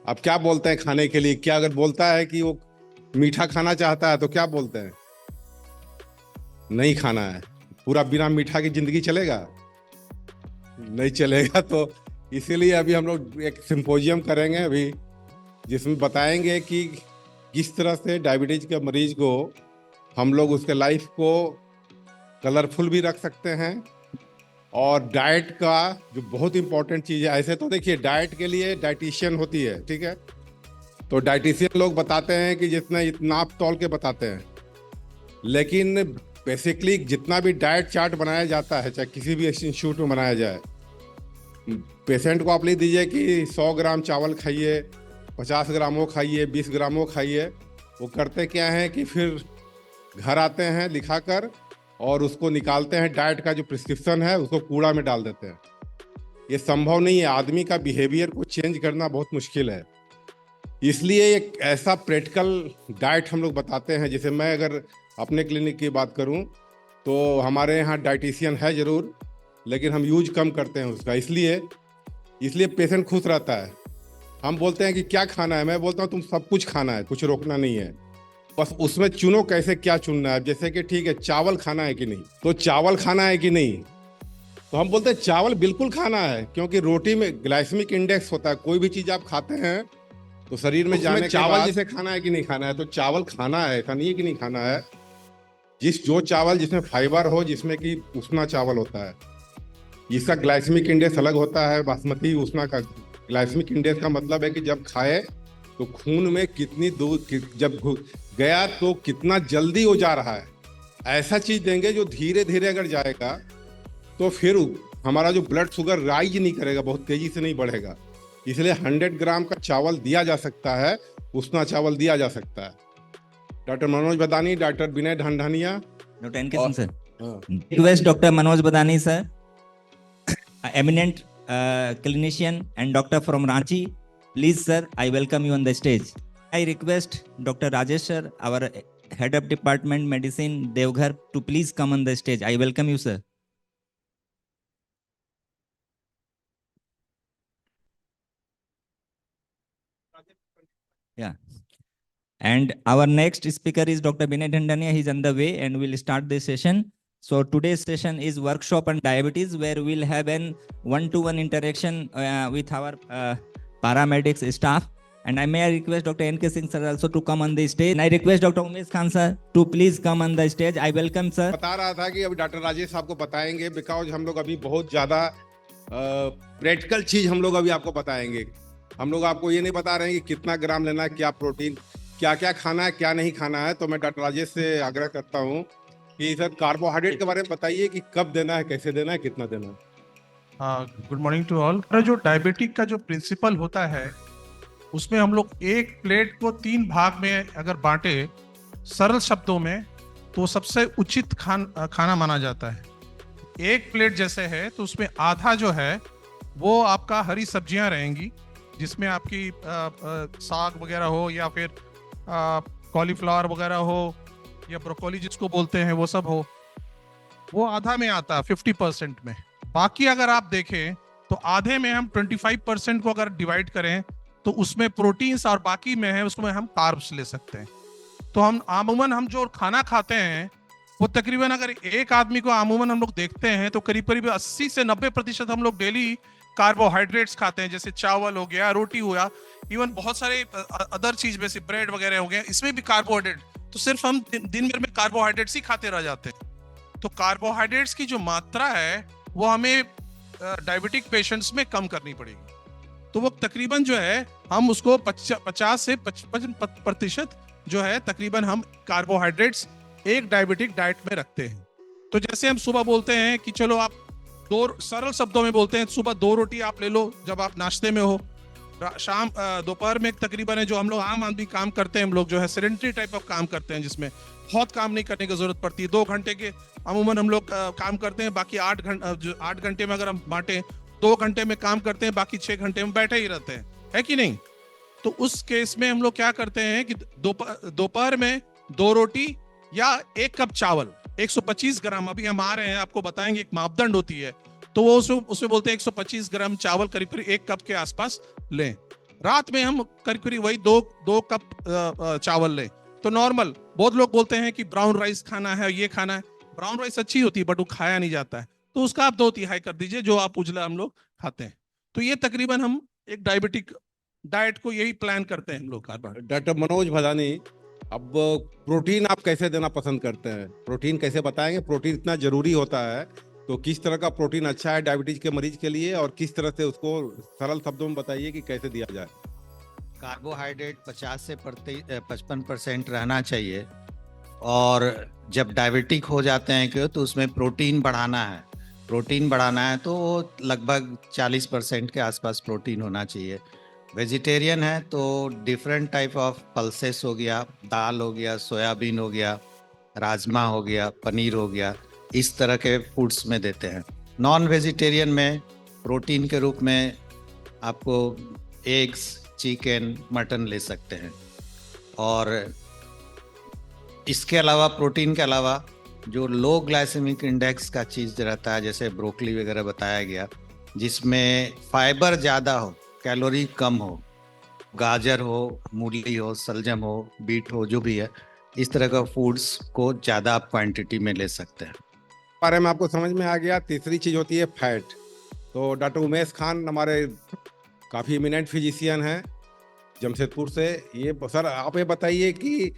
अब क्या बोलते हैं खाने के लिए? क्या अगर बोलता है कि वो मीठा खाना चाहता है तो क्या बोलते हैं? नहीं खाना है। पूरा बिना मीठा की जिंदगी चलेगा? नहीं चलेगा। तो इसीलिए अभी हम लोग एक सिंपोजियम करेंगे अभी, जिसमें बताएंगे कि किस तरह से डायबिटीज के मरीज को हम लोग उसके लाइफ को कलरफुल भी रख सकते हैं। और डाइट का जो बहुत इंपॉर्टेंट चीज़ है, ऐसे तो देखिए डाइट के लिए डाइटिशियन होती है, ठीक है। तो डाइटिशियन लोग बताते हैं कि जितना नाप तौल के बताते हैं, लेकिन बेसिकली जितना भी डाइट चार्ट बनाया जाता है, चाहे किसी भी इंस्टीट्यूट में बनाया जाए, पेशेंट को आप लिख दीजिए कि 100 ग्राम चावल खाइए, 50 ग्राम वो खाइए, 20 ग्राम वो खाइए। वो करते क्या है कि फिर घर आते हैं लिखाकर और उसको निकालते हैं, डाइट का जो प्रिस्क्रिप्शन है उसको कूड़ा में डाल देते हैं। ये संभव नहीं है। आदमी का बिहेवियर को चेंज करना बहुत मुश्किल है। इसलिए एक ऐसा प्रैक्टिकल डाइट हम लोग बताते हैं। जैसे मैं अगर अपने क्लिनिक की बात करूं तो हमारे यहाँ डाइटिशियन है ज़रूर, लेकिन हम यूज कम करते हैं उसका। इसलिए इसलिए पेशेंट खुश रहता है। हम बोलते हैं कि क्या खाना है, मैं बोलता हूँ तुम सब कुछ खाना है, कुछ रोकना नहीं है, बस उसमें चुनो कैसे क्या चुनना है। जैसे कि ठीक है, चावल खाना है कि नहीं, तो चावल खाना है कि नहीं, तो हम बोलते हैं चावल बिल्कुल खाना है, क्योंकि रोटी में ग्लाइसेमिक इंडेक्स होता है। कोई भी चीज़ आप खाते हैं तो शरीर में जाने चावल जैसे खाना है कि नहीं खाना है, तो चावल खाना है, ऐसा नहीं है कि नहीं खाना है। जो चावल जिसमें फाइबर हो, जिसमें कि उसना चावल होता है, इसका ग्लाइसेमिक इंडेक्स अलग होता है बासमती उसना का। ग्लाइसेमिक इंडेक्स का मतलब है कि जब खाए तो खून में कितनी दूर जब गया तो कितना जल्दी वो जा रहा है। ऐसा चीज देंगे जो धीरे धीरे अगर जाएगा तो फिर हमारा जो ब्लड शुगर राइज नहीं करेगा, बहुत तेजी से नहीं बढ़ेगा। इसलिए 100 ग्राम का चावल दिया जा सकता है, उसना चावल दिया जा सकता है। डॉक्टर मनोज बदानी, डॉक्टर विनय ढंढानिया, Dr. N.K. Singh, sir. हाँ, Request Dr. Manoj Badani, sir, eminent clinician and doctor from Ranchi. Please, sir, I welcome you on the stage. I request Dr. Rajesh, sir, our head of department medicine, Devghar, to please come on the stage. I welcome you, sir. Yeah. And our next speaker is Dr. Vinay Dhandania. He's on the way and we'll start this session. So today's session is workshop on diabetes, where we'll have an one-to-one interaction with our paramedics staff. And I may request Dr. N.K. Singh sir also to come on the stage. And I request Dr. Umesh Khan sir to please come on the stage. I welcome sir. बता रहा था कि अभी doctor Rajesh साहब को बताएंगे, because हम लोग अभी बहुत ज़्यादा प्रैक्टिकल चीज़ हम लोग अभी आपको बताएंगे। हम लोग आपको ये नहीं बता रहे हैं कि कितना ग्राम लेना है, क्या प्रोटीन, क्या क्या खाना है, क्या नहीं खाना है। तो मैं डॉक्टर राजेश से आग्रह करता हूँ कि सर कार्बोहाइड्रेट के बारे में बताइए कि कब देना है, कैसे देना है, कितना देना है। Good morning to all. जो डायबिटिक का जो प्रिंसिपल होता है, उसमें हम लोग एक प्लेट को 3 भाग में अगर बांटे सरल शब्दों में, तो सबसे उचित खाना माना जाता है। एक प्लेट जैसे है तो उसमें आधा जो है वो आपका हरी सब्जियां रहेंगी, जिसमें आपकी साग वगैरह हो, या फिर कॉलीफ्लावर वगैरह हो, या ब्रोकोली जिसको बोलते हैं, वो सब हो। वो आधा में आता है 50% में। बाकी अगर आप देखें तो आधे में हम 25% को अगर डिवाइड करें तो उसमें प्रोटीन्स, और बाकी में है उसमें हम कार्ब्स ले सकते हैं। तो हम आमूमन हम जो खाना खाते हैं वो तकरीबन, अगर एक आदमी को आमूमन हम लोग देखते हैं तो करीब करीब 80 से 90% हम लोग डेली कार्बोहाइड्रेट्स खाते हैं। जैसे चावल हो गया, रोटी हो गया, इवन बहुत सारे अदर चीज जैसे ब्रेड वगैरह हो गया, इसमें भी कार्बोहाइड्रेट। तो सिर्फ हम दिन भर में कार्बोहाइड्रेट्स ही खाते रह जाते हैं। तो कार्बोहाइड्रेट्स की जो मात्रा है वो हमें डायबिटिक पेशेंट्स में कम करनी पड़ेगी। तो वो तकरीबन जो है हम उसको 50 से 55% जो है तकरीबन हम कार्बोहाइड्रेट्स एक डायबिटिक डाइट में रखते हैं। तो जैसे हम सुबह बोलते हैं कि चलो आप सरल शब्दों में बोलते हैं, सुबह 2 रोटी आप ले लो जब आप नाश्ते में हो। शाम दोपहर में तकरीबन है जो हम लोग आम आदमी काम करते हैं, हम लोग जो है सेडेंटरी टाइप ऑफ काम करते हैं, जिसमें बहुत काम नहीं करने की जरूरत पड़ती है। 2 घंटे के अमूमन हम लोग काम करते हैं, बाकी 8 घंटे में अगर हम बांटे 2 घंटे में काम करते हैं, बाकी 6 घंटे में बैठे ही रहते हैं, है कि नहीं। तो उस केस में हम लोग क्या करते हैं कि दोपहर में 2 रोटी या 1 कप चावल, 125 ग्राम, अभी हम आ रहे हैं आपको बताएंगे एक मापदंड होती है, तो वो उसमें बोलते हैं 125 ग्राम चावल करीब करीब 1 कप के आसपास लें। रात में हम करीब वही दो कप चावल लें तो नॉर्मल। बहुत लोग बोलते हैं कि ब्राउन राइस खाना है, ये खाना है। ब्राउन राइस अच्छी होती है बट वो खाया नहीं जाता है, तो उसका आप 2/3 कर दीजिए जो आप उजला हम लोग खाते हैं। तो ये तकरीबन हम एक डायबिटिक डाइट को यही प्लान करते हैं हम लोग। डॉक्टर मनोज भदानी, अब प्रोटीन आप कैसे देना पसंद करते हैं? प्रोटीन कैसे बताएंगे? प्रोटीन इतना जरूरी होता है, तो किस तरह का प्रोटीन अच्छा है डायबिटीज के मरीज के लिए, और किस तरह से उसको सरल शब्दों में बताइए कि कैसे दिया जाए। कार्बोहाइड्रेट 50 से 55% रहना चाहिए, और जब डायबिटिक हो जाते हैं क्यों, तो उसमें प्रोटीन बढ़ाना है। प्रोटीन बढ़ाना है तो लगभग 40% के आसपास प्रोटीन होना चाहिए। वेजिटेरियन है तो डिफरेंट टाइप ऑफ पल्सेस हो गया, दाल हो गया, सोयाबीन हो गया, राजमा हो गया, पनीर हो गया, इस तरह के फूड्स में देते हैं। नॉन वेजिटेरियन में प्रोटीन के रूप में आपको एग्स, चिकन, मटन ले सकते हैं। और इसके अलावा प्रोटीन के अलावा जो लो ग्लाइसेमिक इंडेक्स का चीज़ रहता है, जैसे ब्रोकली वगैरह बताया गया, जिसमें फाइबर ज़्यादा हो, कैलोरी कम हो, गाजर हो, मूली हो, सलजम हो, बीट हो, जो भी है, इस तरह का फूड्स को ज़्यादा आप क्वांटिटी में ले सकते हैं। बारे में आपको समझ में आ गया। तीसरी चीज होती है फैट। तो डॉक्टर उमेश खान हमारे काफ़ी इमिनेंट फिजिशियन हैं जमशेदपुर से। ये सर आप ये बताइए कि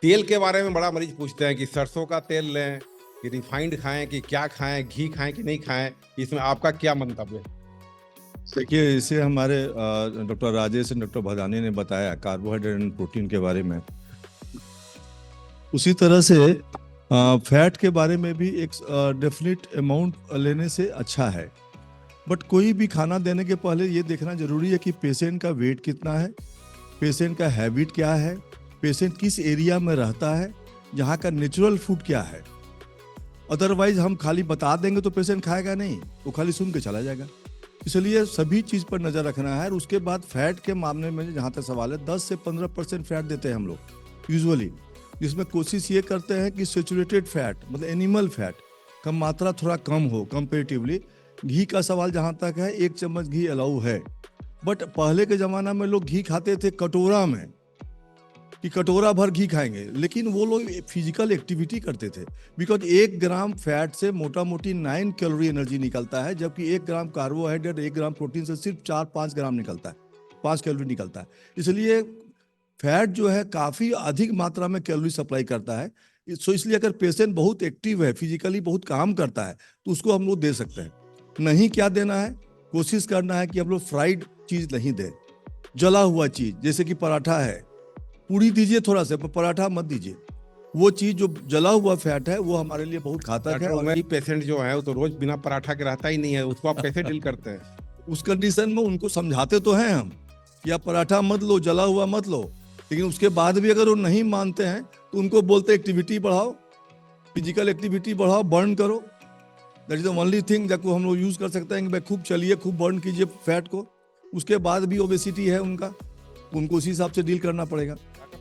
तेल के बारे में बड़ा मरीज पूछते हैं कि सरसों का तेल लें कि रिफाइंड खाएं कि क्या खाएं, घी खाएं कि नहीं खाएं, इसमें आपका क्या मंतव्य है? देखिए, इसे हमारे डॉक्टर राजेश और डॉक्टर भदानी ने बताया कार्बोहाइड्रेट एंड प्रोटीन के बारे में। उसी तरह से फैट के बारे में भी एक डेफिनेट अमाउंट लेने से अच्छा है, बट कोई भी खाना देने के पहले ये देखना जरूरी है कि पेशेंट का वेट कितना है, पेशेंट का हैबिट क्या है, पेशेंट किस एरिया में रहता है, यहाँ का नेचुरल फूड क्या है। अदरवाइज हम खाली बता देंगे तो पेशेंट खाएगा नहीं, वो खाली सुन के चला जाएगा। इसलिए सभी चीज़ पर नज़र रखना है। और उसके बाद फैट के मामले में जहाँ तक सवाल है, 10 से 15% फैट देते हैं हम लोग यूजुअली, जिसमें कोशिश ये करते हैं कि सेचुरेटेड फैट मतलब एनिमल फैट का मात्रा थोड़ा कम हो कंपेरेटिवली। घी का सवाल जहाँ तक है, 1 चम्मच घी अलाउ है, बट पहले के ज़माना में लोग घी खाते थे कटोरा में, कि कटोरा भर घी खाएंगे, लेकिन वो लोग फिजिकल एक्टिविटी करते थे। बिकॉज 1 ग्राम फैट से मोटा मोटी 9 कैलोरी एनर्जी निकलता है, जबकि 1 ग्राम कार्बोहाइड्रेट 1 ग्राम प्रोटीन से सिर्फ 4-5 ग्राम निकलता है, 5 कैलोरी निकलता है। इसलिए फैट जो है काफ़ी अधिक मात्रा में कैलोरी सप्लाई करता है। सो इसलिए अगर पेशेंट बहुत एक्टिव है, फिजिकली बहुत काम करता है, तो उसको हम लोग दे सकते हैं। नहीं क्या देना है, कोशिश करना है कि हम लोग फ्राइड चीज़ नहीं दें, जला हुआ चीज़ जैसे कि पराठा है, पूड़ी दीजिए थोड़ा सा, पराठा मत दीजिए। वो चीज़ जो जला हुआ फैट है वो हमारे लिए बहुत घातक है। और मेरी पेशेंट जो है वो तो रोज बिना पराठा के रहता ही नहीं है, उसको आप कैसे डील करते हैं? उस कंडीशन में उनको समझाते तो हैं हम कि आप पराठा मत लो, जला हुआ मत लो, लेकिन उसके बाद भी अगर वो नहीं मानते हैं तो उनको बोलते एक्टिविटी बढ़ाओ, फिजिकल एक्टिविटी बढ़ाओ, बर्न करो। That is the only thing जिसको हम लोग यूज कर सकते हैं कि भाई खूब चलिए, खूब बर्न कीजिए फैट को। उसके बाद भी ओबेसिटी है उनका, उनको उसी हिसाब से डील करना पड़ेगा।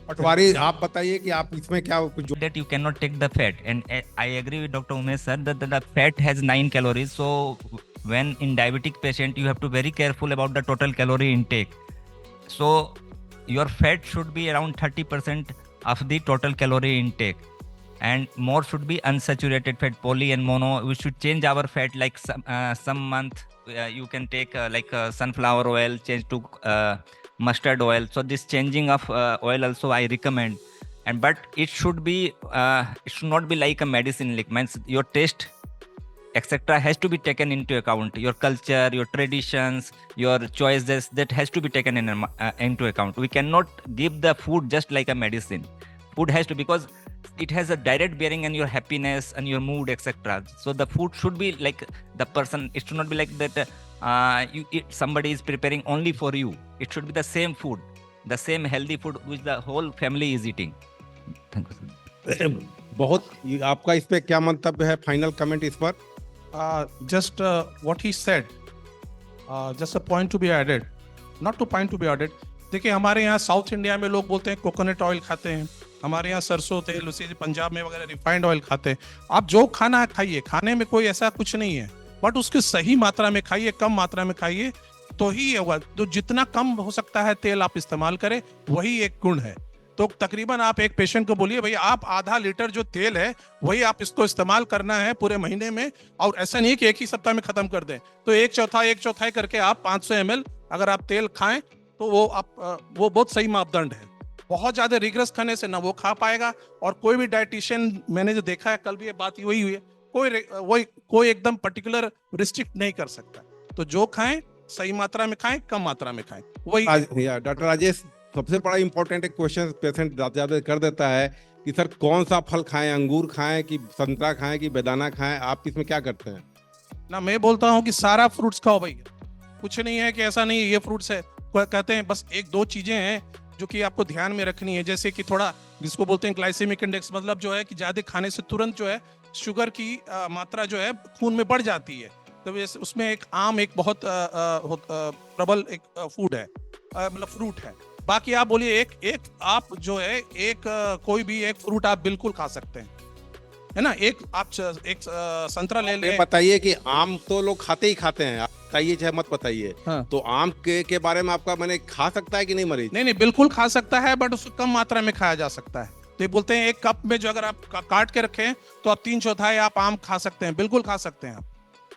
पटवारी आप बताइए कि आप इसमें क्या कुछ That you cannot take the fat, and I agree with Dr. Umesh sir that the fat has 9 calories. So when in diabetic patient you have to very careful about the total calorie intake. So your fat should be around 30% of the total calorie intake, and more should be unsaturated fat, poly and mono. We should change our fat like some month you can take sunflower oil, change to mustard oil. So this changing of oil also I recommend. And but it should be it should not be like a medicine, like means your taste etc has to be taken into account, your culture, your traditions, your choices, that has to be taken into account. We cannot give the food just like a medicine. Food has to, because it has a direct bearing on your happiness and your mood etc. So the food should be like the person, it should not be like that somebody is preparing only for you. It should be the same food, the same healthy food which the whole family is eating. Thank you sir. बहुत आपका इस पे क्या मंतव्य है, final comment इस पर? Just what he said, just a point to be added, not to point to be added. देखिए हमारे यहाँ साउथ इंडिया में लोग बोलते हैं कोकोनट ऑयल खाते हैं, हमारे यहाँ सरसों तेल, उसी पंजाब में वगैरह रिफाइंड ऑयल खाते हैं। आप जो खाना है खाइए, खाने में कोई ऐसा कुछ नहीं है, बट उसकी सही मात्रा में खाइए, कम मात्रा में खाइए, तो ही ये होगा। तो जितना कम हो सकता है तेल आप इस्तेमाल करें, वही एक गुण है। तो तकरीबन आप एक पेशेंट को बोलिए भाई आप आधा लीटर जो तेल है वही आप इसको इस्तेमाल करना है पूरे महीने में, और ऐसा नहीं कि एक ही सप्ताह में खत्म कर दें। तो एक चौथाई करके आप 500 ml अगर आप तेल खाएं तो वो बहुत सही मापदंड है। बहुत ज्यादा रिग्रेस खाने से ना वो खा पाएगा, और कोई भी डाइटिशियन मैंने जो देखा है, कल भी ये बात वही हुई है, कोई एकदम पर्टिकुलर रिस्ट्रिक्ट नहीं कर सकता। तो जो खाएं सही मात्रा में खाएं, कम मात्रा में खाएं, वही। डॉक्टर राजेश, सबसे बड़ा इंपॉर्टेंट एक क्वेश्चन पेशेंट ज्यादा कर देता है कि सर कौन सा फल खाएं, अंगूर खाएं कि संतरा खाएं कि बेदाना खाएं, आप इसमें क्या करते हैं? ना मैं बोलता हूं कि सारा फ्रूट्स खाओ भाई, कुछ नहीं है कि ऐसा नहीं ये फ्रूट्स है। कहते हैं बस एक दो चीजें हैं जो कि आपको ध्यान में रखनी है, जैसे कि थोड़ा जिसको बोलते हैं ग्लाइसेमिक इंडेक्स, मतलब जो है कि ज्यादा खाने से तुरंत जो है शुगर की मात्रा जो है खून में बढ़ जाती है। तो उसमें एक आम एक बहुत प्रबल एक फूड है, मतलब फ्रूट है। बाकी आप बोलिए एक आप जो है कोई भी एक फ्रूट आप बिल्कुल खा सकते हैं, है ना। एक संतरा ले लें। बताइए कि आम तो लोग खाते ही खाते हैं, आप बताइए चाहे मत बताइए। हाँ। तो आम के बारे में आपका मैंने खा सकता है कि नहीं मरीज? नहीं बिल्कुल खा सकता है, बट उसको कम मात्रा में खाया जा सकता है। तो ये बोलते हैं एक कप में जो अगर आप काट के रखें तो आप 3/4 आप आम खा सकते हैं, बिल्कुल खा सकते हैं आप।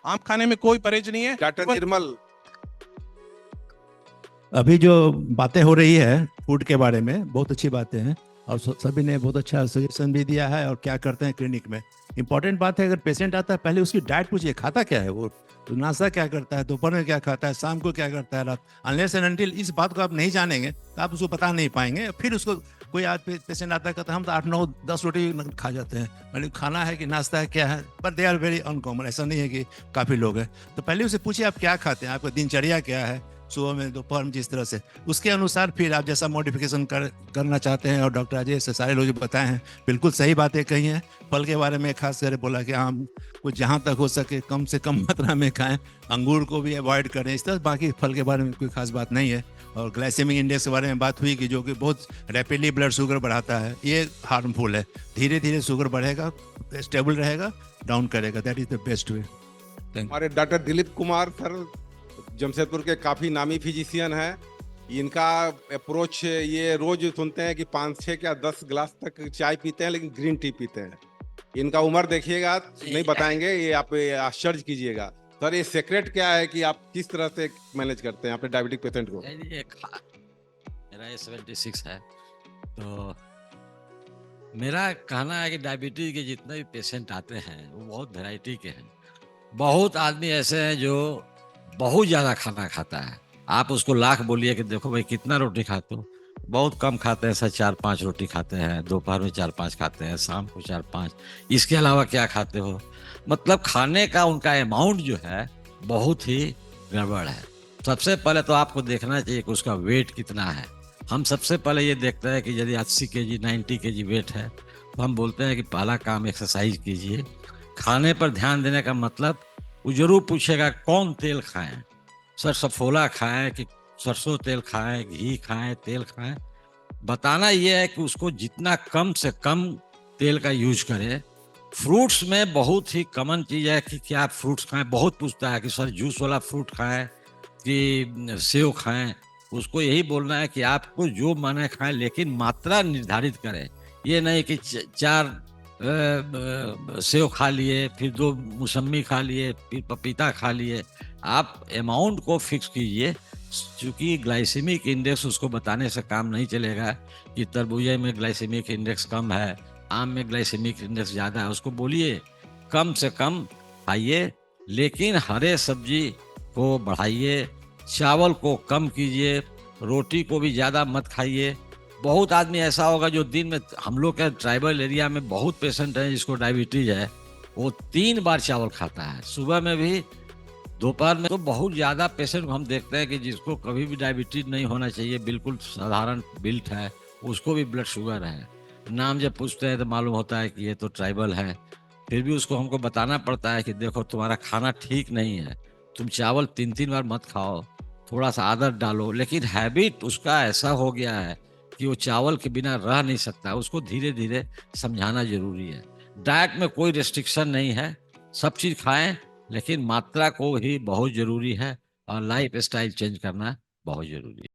आम खाने में कोई परहेज नहीं है। डॉक्टर निर्मल, अभी जो बातें हो रही है फूड के बारे में, बहुत अच्छी बातें हैं, और सभी ने बहुत अच्छा सजेशन भी दिया है और क्या करते हैं क्लिनिक में। इंपॉर्टेंट बात है, अगर पेशेंट आता है पहले उसकी डाइट पूछिए, खाता क्या है वो, तो नाश्ता क्या करता है, दोपहर में क्या खाता है, शाम को क्या करता है, रात। अनलेस एंड अनटिल इस बात को आप नहीं जानेंगे तो आप उसको बता नहीं पाएंगे। फिर उसको कोई आज पेशेंट आता है कहता है हम तो 8-9-10 रोटी खा जाते हैं, मतलब खाना है कि नाश्ता है क्या है, पर दे आर वेरी अनकॉमन, ऐसा नहीं है कि काफ़ी लोग हैं। तो पहले उसे पूछिए आप क्या खाते हैं, आपका दिनचर्या क्या है, सुबह में दोपहर में, जिस तरह से उसके अनुसार फिर आप जैसा मॉडिफिकेशन करना चाहते हैं। और डॉक्टर अजय से सारे लोग जो बताए हैं बिल्कुल सही बातें कही हैं। फल के बारे में खास कर बोला कि आम को जहाँ तक हो सके कम से कम मात्रा में खाएं, अंगूर को भी अवॉइड करें, इस तरह बाकी फल के बारे में कोई खास बात नहीं है। और ग्लाइसेमिक इंडेक्स के बारे में बात हुई कि जो कि बहुत रैपिडली ब्लड शुगर बढ़ाता है, ये हार्मफुल है। धीरे धीरे शुगर बढ़ेगा, स्टेबल रहेगा, डाउन करेगा, that is the best way. हमारे डॉक्टर दिलीप कुमार सर जमशेदपुर के काफी नामी फिजिशियन हैं। इनका अप्रोच ये रोज सुनते हैं कि 5-6 या 10 गिलास तक चाय पीते हैं, लेकिन ग्रीन टी पीते हैं। इनका उम्र देखिएगा, नहीं बताएंगे, ये आप आश्चर्य कीजिएगा। सर ये सीक्रेट क्या है कि आप किस तरह से मैनेज करते हैं अपने डायबिटिक पेशेंट को? मेरा ये 76 है, तो मेरा कहना है कि डायबिटीज के जितने भी पेशेंट आते हैं वो बहुत वैरायटी के हैं। बहुत आदमी ऐसे हैं जो बहुत ज़्यादा खाना खाता है, आप उसको लाख बोलिए कि देखो भाई कितना रोटी खाते हो, बहुत कम खाते हैं, सर 4-5 रोटी खाते हैं, दोपहर में 4-5 खाते हैं, शाम को 4-5, इसके अलावा क्या खाते हो। मतलब खाने का उनका अमाउंट जो है बहुत ही गड़बड़ है। सबसे पहले तो आपको देखना चाहिए कि उसका वेट कितना है। हम सबसे पहले ये देखते हैं कि यदि 80 kg 90 kg वेट है तो हम बोलते हैं कि पहला काम एक्सरसाइज कीजिए। खाने पर ध्यान देने का मतलब वो जरूर पूछेगा कौन तेल खाएं, सर सफोला खाएं कि सरसों तेल खाएं, घी खाएं, तेल खाएं। बताना ये है कि उसको जितना कम से कम तेल का यूज करें। फ्रूट्स में बहुत ही कॉमन चीज़ है कि क्या आप फ्रूट्स खाएं, बहुत पूछता है कि सर जूस वाला फ्रूट खाएं कि सेव खाएं। उसको यही बोलना है कि आपको जो मन है खाएं, लेकिन मात्रा निर्धारित करें। ये नहीं कि 4 सेव खा लिए, फिर 2 मौसमी खा लिए, फिर पपीता खा लिए। आप अमाउंट को फिक्स कीजिए, क्योंकि ग्लाइसेमिक इंडेक्स उसको बताने से काम नहीं चलेगा कि तरबूजे में ग्लाइसेमिक इंडेक्स कम है, आम में ग्लाइसेमिक इंडेक्स ज़्यादा है। उसको बोलिए कम से कम खाइए, लेकिन हरे सब्जी को बढ़ाइए, चावल को कम कीजिए, रोटी को भी ज़्यादा मत खाइए। बहुत आदमी ऐसा होगा जो दिन में, हम लोग के ट्राइबल एरिया में बहुत पेशेंट हैं जिसको डायबिटीज है, वो 3 बार चावल खाता है, सुबह में भी, दोपहर में। तो बहुत ज़्यादा पेशेंट हम देखते हैं कि जिसको कभी भी डायबिटीज नहीं होना चाहिए, बिल्कुल साधारण बिल्ट है, उसको भी ब्लड शुगर है। नाम जब पूछते हैं तो मालूम होता है कि ये तो ट्राइबल है। फिर भी उसको हमको बताना पड़ता है कि देखो तुम्हारा खाना ठीक नहीं है, तुम चावल 3-3 बार मत खाओ, थोड़ा सा आदत डालो। लेकिन हैबिट उसका ऐसा हो गया है कि वो चावल के बिना रह नहीं सकता। उसको धीरे धीरे समझाना जरूरी है। डाइट में कोई रेस्ट्रिक्शन नहीं है, सब चीज़ खाएं, लेकिन मात्रा को ही बहुत जरूरी है। और लाइफ स्टाइल चेंज करना बहुत जरूरी है।